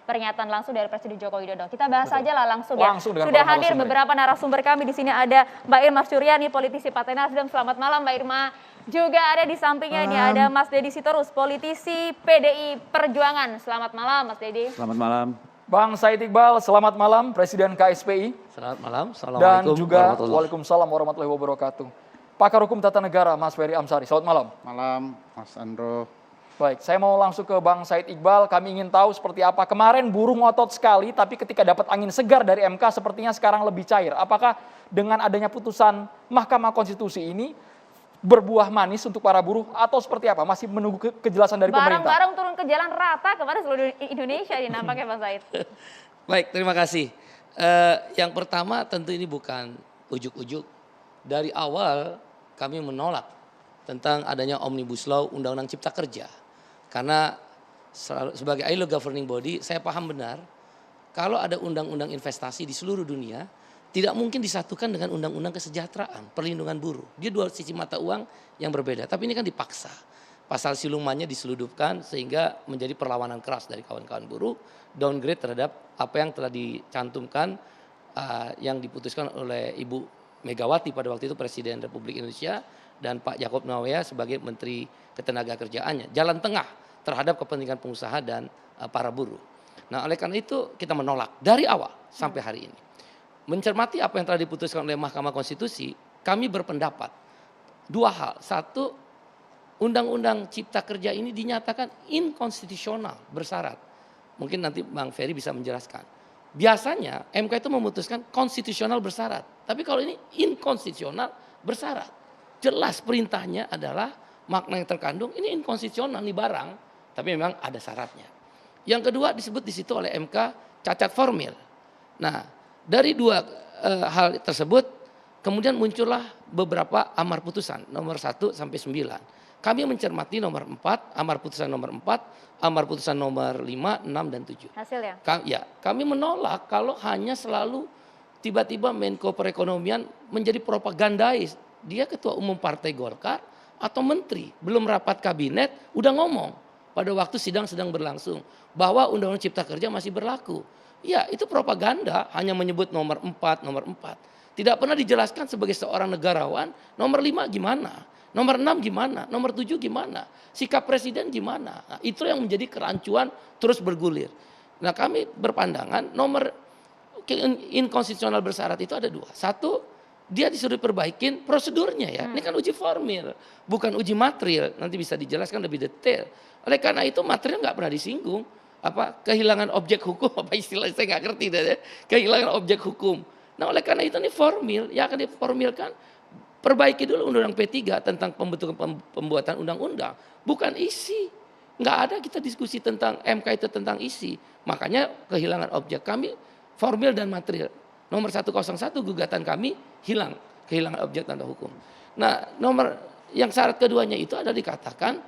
pernyataan langsung dari Presiden Joko Widodo. Kita bahas Betul. aja lah langsung Langsung ya. dengan Sudah para hadir narasumber. beberapa narasumber kami di sini, ada Mbak Irma Suryani, politisi Partai Nasdem. Selamat malam Mbak Irma. Juga ada di sampingnya nih ada Mas Deddy Sitorus, politisi PDI Perjuangan. Selamat malam Mas Deddy. Selamat malam. Bang Said Iqbal, selamat malam, Presiden KSPI. Selamat malam. Dan Assalamualaikum juga warahmatullahi Waalaikumsalam warahmatullahi wabarakatuh. Pakar Hukum Tata Negara, Mas Ferry Amsari. Selamat malam. Malam, Mas Andro. Baik, saya mau langsung ke Bang Said Iqbal. Kami ingin tahu seperti apa. Kemarin buruh ngotot sekali, tapi ketika dapat angin segar dari MK, sepertinya sekarang lebih cair. Apakah dengan adanya putusan Mahkamah Konstitusi ini berbuah manis untuk para buruh atau seperti apa? Masih menunggu kejelasan dari pemerintah. Bareng-bareng turun ke jalan rata kemarin seluruh Indonesia ini nampaknya Bang Said. Baik, terima kasih. Yang pertama tentu ini bukan ujuk-ujuk. Dari awal kami menolak tentang adanya Omnibus Law Undang-Undang Cipta Kerja. Karena sebagai ILO governing body, saya paham benar kalau ada undang-undang investasi di seluruh dunia, tidak mungkin disatukan dengan undang-undang kesejahteraan, perlindungan buruh. Dia dua sisi mata uang yang berbeda, tapi ini kan dipaksa. Pasal silumannya diseludupkan sehingga menjadi perlawanan keras dari kawan-kawan buruh, downgrade terhadap apa yang telah dicantumkan, yang diputuskan oleh Ibu Megawati pada waktu itu Presiden Republik Indonesia dan Pak Yaakob Nawea sebagai Menteri Ketenagakerjaannya. Jalan tengah terhadap kepentingan pengusaha dan para buruh. Nah, oleh karena itu kita menolak dari awal sampai hari ini. Mencermati apa yang telah diputuskan oleh Mahkamah Konstitusi, kami berpendapat dua hal. Satu, Undang-Undang Cipta Kerja ini dinyatakan inkonstitusional, bersyarat. Mungkin nanti Bang Ferry bisa menjelaskan. Biasanya MK itu memutuskan konstitusional bersyarat. Tapi kalau ini inkonstitusional bersyarat. Jelas perintahnya adalah makna yang terkandung ini inkonstitusional nih barang. Tapi memang ada syaratnya. Yang kedua disebut di situ oleh MK cacat formil. Nah, dari dua hal tersebut kemudian muncullah beberapa amar putusan nomor 1 sampai 9. Kami mencermati nomor 4, amar putusan nomor 4, amar putusan nomor 5, 6 dan 7. Hasilnya? Ya, kami menolak kalau hanya selalu tiba-tiba Menko Perekonomian menjadi propagandais. Dia ketua umum Partai Golkar atau menteri, belum rapat kabinet udah ngomong pada waktu sidang sedang berlangsung bahwa Undang-Undang Cipta Kerja masih berlaku. Ya, itu propaganda, hanya menyebut nomor 4, nomor 4. Tidak pernah dijelaskan sebagai seorang negarawan, nomor 5 gimana, nomor 6 gimana, nomor 7 gimana, sikap presiden gimana. Nah, itu yang menjadi kerancuan terus bergulir. Nah, kami berpandangan nomor inkonstitusional bersyarat itu ada dua. Satu, dia disuruh perbaikin prosedurnya ya. Ini kan uji formil, bukan uji material. Nanti bisa dijelaskan lebih detail. Oleh karena itu material nggak pernah disinggung. Apa kehilangan objek hukum, apa istilah saya nggak ngerti deh ya. Kehilangan objek hukum. Nah, oleh karena itu ini formil, ya akan diformilkan. Perbaiki dulu Undang-Undang P3 tentang pembuatan undang-undang, bukan isi. Nggak ada kita diskusi tentang MK itu tentang isi. Makanya kehilangan objek kami formil dan material. Nomor 101 gugatan kami hilang, kehilangan objek tanda hukum. Nah, nomor yang syarat keduanya itu ada dikatakan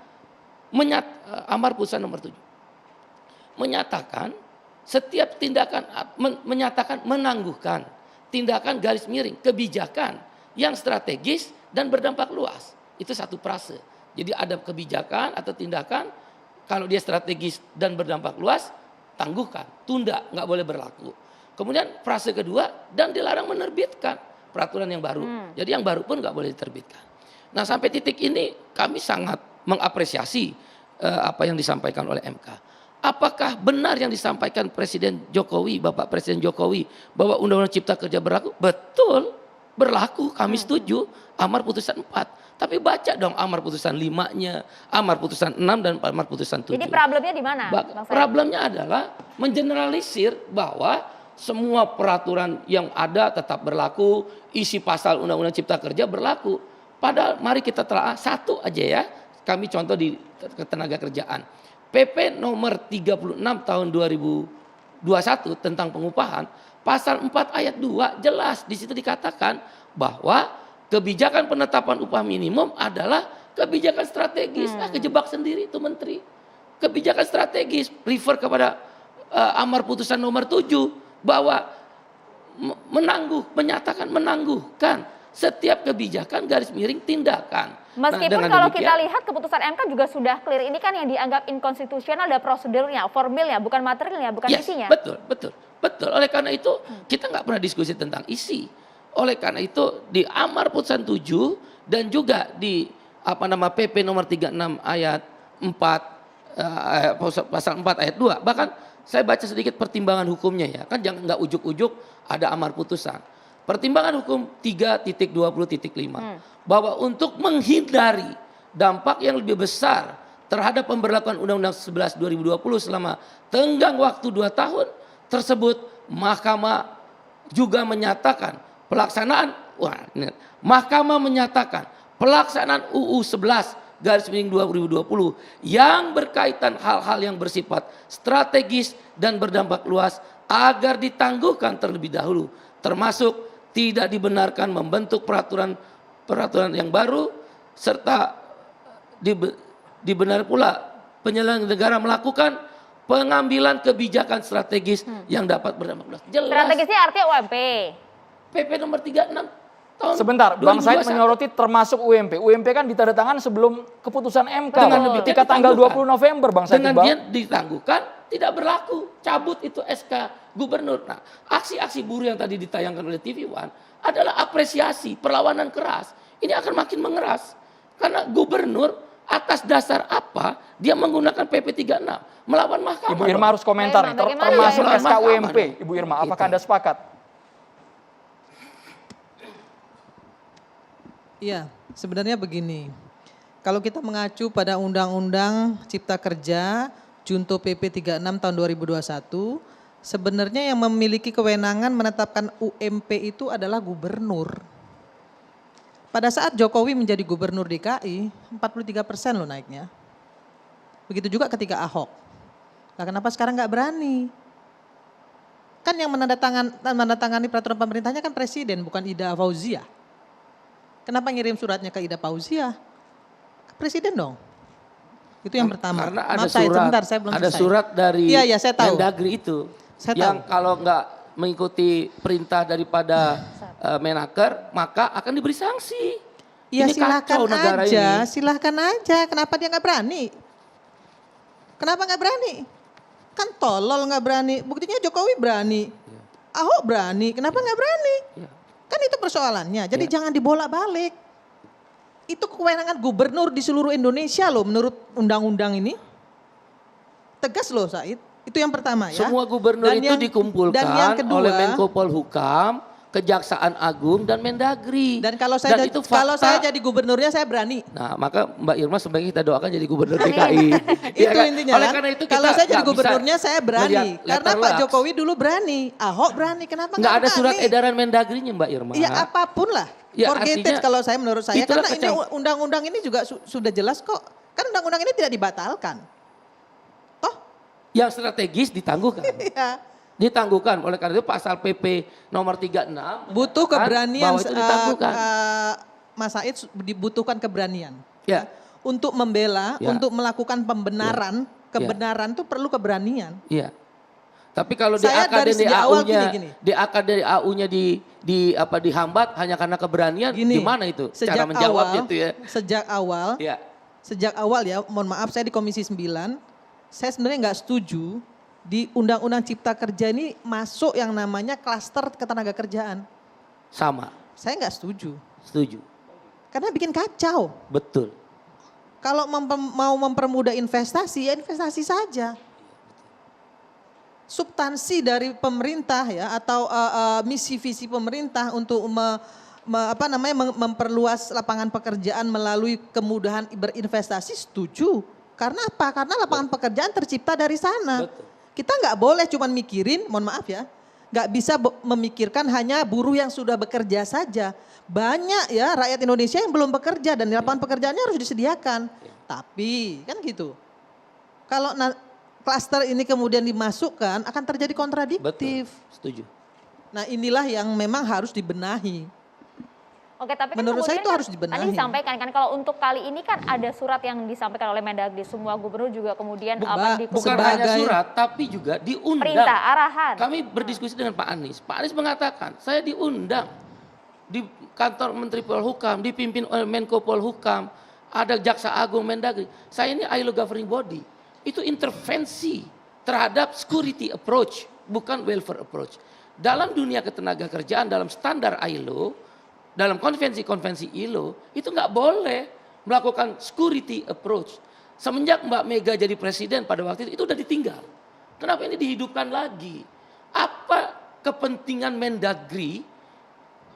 amar putusan nomor 7. Menyatakan setiap tindakan menyatakan menangguhkan tindakan garis miring kebijakan yang strategis dan berdampak luas. Itu satu frase. Jadi ada kebijakan atau tindakan kalau dia strategis dan berdampak luas, tangguhkan, tunda, nggak boleh berlaku. Kemudian frase kedua, dan dilarang menerbitkan peraturan yang baru. Jadi yang baru pun nggak boleh diterbitkan. Nah, sampai titik ini kami sangat mengapresiasi apa yang disampaikan oleh MK. Apakah benar yang disampaikan Presiden Jokowi, Bapak Presiden Jokowi, bahwa Undang-Undang Cipta Kerja berlaku? Betul, berlaku, kami setuju, amar putusan 4. Tapi baca dong amar putusan 5-nya, amar putusan 6 dan amar putusan 7. Jadi problemnya di mana? Problemnya adalah mengeneralisir bahwa semua peraturan yang ada tetap berlaku, isi pasal Undang-Undang Cipta Kerja berlaku. Padahal mari kita telah satu aja ya, kami contoh di ketenagakerjaan. PP nomor 36 tahun 2021 tentang pengupahan, pasal 4 ayat 2 jelas di situ dikatakan bahwa kebijakan penetapan upah minimum adalah kebijakan strategis. Kejebak sendiri itu menteri. Kebijakan strategis refer kepada amar putusan nomor 7 bahwa menyatakan menangguhkan Setiap kebijakan garis miring tindakan. Meskipun dengan kalau demikian, kita lihat keputusan MK juga sudah clear, ini kan yang dianggap inkonstitusional ada prosedurnya, formilnya, bukan materialnya, bukan yes, isinya. betul. Oleh karena itu kita nggak pernah diskusi tentang isi. Oleh karena itu di Amar Putusan 7 dan juga di PP nomor 36 ayat 4 pasal 4 ayat 2. Bahkan saya baca sedikit pertimbangan hukumnya ya. Kan jangan nggak ujuk-ujuk ada amar putusan. Pertimbangan hukum 3.20.5 bahwa untuk menghindari dampak yang lebih besar terhadap pemberlakuan Undang-Undang 11 2020 selama tenggang waktu 2 tahun tersebut, Mahkamah juga menyatakan Mahkamah menyatakan pelaksanaan UU 11 garis miring 2020 yang berkaitan hal-hal yang bersifat strategis dan berdampak luas agar ditangguhkan terlebih dahulu, termasuk tidak dibenarkan membentuk peraturan yang baru, serta dibenar pula penyelenggara negara melakukan pengambilan kebijakan strategis yang dapat berdampak luas. Jelas. Strategisnya artinya UMP. PP nomor 36 tahun Sebentar, Bang Said 2021. menyoroti termasuk UMP. UMP kan ditandatangan sebelum keputusan MK. Dengan Bang. demikian Ketika tanggal ditangguhkan. 20 November, Bang Said Dengan Iqbal. dia ditangguhkan, tidak berlaku. Cabut itu SK gubernur. Nah, aksi-aksi buruh yang tadi ditayangkan oleh TV One adalah apresiasi, perlawanan keras. Ini akan makin mengeras. Karena gubernur atas dasar apa dia menggunakan PP 36 melawan mahkamah. Ibu Irma harus komentar nih, Bagaimana, termasuk ya? SK UMP. Mahkamah. Ibu Irma, apakah Gitu. Anda sepakat? Iya, sebenarnya begini. Kalau kita mengacu pada Undang-Undang Cipta Kerja Junto PP 36 tahun 2021, sebenarnya yang memiliki kewenangan menetapkan UMP itu adalah gubernur. Pada saat Jokowi menjadi gubernur DKI, 43% loh naiknya. Begitu juga ketika Ahok. Nah, kenapa sekarang nggak berani? Kan yang menandatangani peraturan pemerintahnya kan presiden, bukan Ida Fauzia. Kenapa ngirim suratnya ke Ida Fauzia? Ke presiden dong. Itu yang pertama. Karena ada Maaf, Said, surat, sebentar, saya belum ada selesai. surat dari Iya, saya tahu. Mendagri itu Saya yang tahu. kalau nggak mengikuti perintah daripada Menaker maka akan diberi sanksi. Ya Ini kacau silakan negara aja, ini. silakan aja. Kenapa dia nggak berani? Kenapa nggak berani? Kan tolol nggak berani. Buktinya Jokowi berani, Ahok berani. Kenapa nggak berani? Ya. Kan itu persoalannya. Jadi Ya. jangan dibolak-balik. Itu kewenangan gubernur di seluruh Indonesia loh menurut undang-undang ini. Tegas loh Said. Itu yang pertama ya. Semua gubernur Dan itu yang- dikumpulkan dan yang kedua, oleh Menko Polhukam, Kejaksaan Agung dan Mendagri. Dan kalau saya itu kalau fakta. saya jadi gubernurnya saya berani. Nah, maka Mbak Irma sebaiknya kita doakan jadi gubernur DKI. Iya Itu kan? intinya Oleh kan. karena itu Kalau kita saya jadi nggak bisa gubernurnya saya berani. melihat Karena letter Pak luck. Jokowi dulu berani, Ahok berani. Kenapa Nggak ada surat berani? edaran Mendagrinya Mbak Irma. Ya apapun lah. Ya, Forget artinya it kalau saya menurut saya. itulah Karena ini kecam- undang-undang ini juga sudah jelas kok. Kan undang-undang ini tidak dibatalkan. Toh? Yang strategis ditangguhkan. Ya. Ditangguhkan. Oleh karena itu pasal PP nomor 36. Butuh menyatakan keberanian. bahwa itu ditangguhkan. Mas Said dibutuhkan keberanian. Ya, Untuk membela, Ya. untuk melakukan pembenaran. Kebenaran itu perlu keberanian. iya. Tapi kalau Saya dari sejak awal gini. dari AU-nya dihambat hanya karena keberanian, Gini, gimana itu cara menjawabnya itu ya? Sejak awal ya, mohon maaf saya di Komisi 9, saya sebenarnya nggak setuju di Undang-Undang Cipta Kerja ini masuk yang namanya klaster ketenaga kerjaan. Sama, Saya nggak setuju, setuju. karena bikin kacau. Betul. Kalau mau mempermudah investasi, ya investasi saja. Substansi dari pemerintah ya atau misi visi pemerintah untuk memperluas lapangan pekerjaan melalui kemudahan berinvestasi setuju. Karena apa? Karena lapangan pekerjaan tercipta dari sana. Betul. Kita nggak boleh cuman mikirin, mohon maaf ya, nggak bisa memikirkan hanya buruh yang sudah bekerja saja. Banyak ya rakyat Indonesia yang belum bekerja dan lapangan pekerjaannya harus disediakan. Tapi kan gitu. Kalau klaster ini kemudian dimasukkan akan terjadi kontradiktif. Betul. Setuju. Nah inilah yang memang harus dibenahi. Oke, tapi kan Menurut saya kemudian itu kan harus dibenahi. Tadi disampaikan kan kalau untuk kali ini kan ada surat yang disampaikan oleh Mendagri, semua gubernur juga kemudian Bukan hanya surat, tapi juga diundang. perintah arahan. Kami berdiskusi dengan Pak Anies. Pak Anies mengatakan, saya diundang di kantor Menteri Polhukam, dipimpin oleh Menko Polhukam, ada Jaksa Agung, Mendagri. Saya ini ILO governing body. Itu intervensi terhadap security approach, bukan welfare approach. Dalam dunia ketenagakerjaan, dalam standar ILO, dalam konvensi-konvensi ILO, itu nggak boleh melakukan security approach. Semenjak Mbak Mega jadi presiden pada waktu itu udah ditinggal. Kenapa ini dihidupkan lagi? Apa kepentingan Mendagri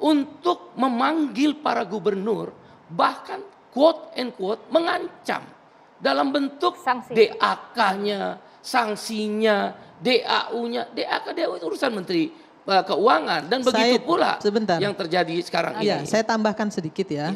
untuk memanggil para gubernur, bahkan quote and quote mengancam dalam bentuk Sanksi. DAK-nya, sanksinya, DAU-nya. DAK, DAU itu urusan Menteri Keuangan dan begitu Saya- pula sebentar. yang terjadi sekarang Iya, ini. saya tambahkan sedikit ya.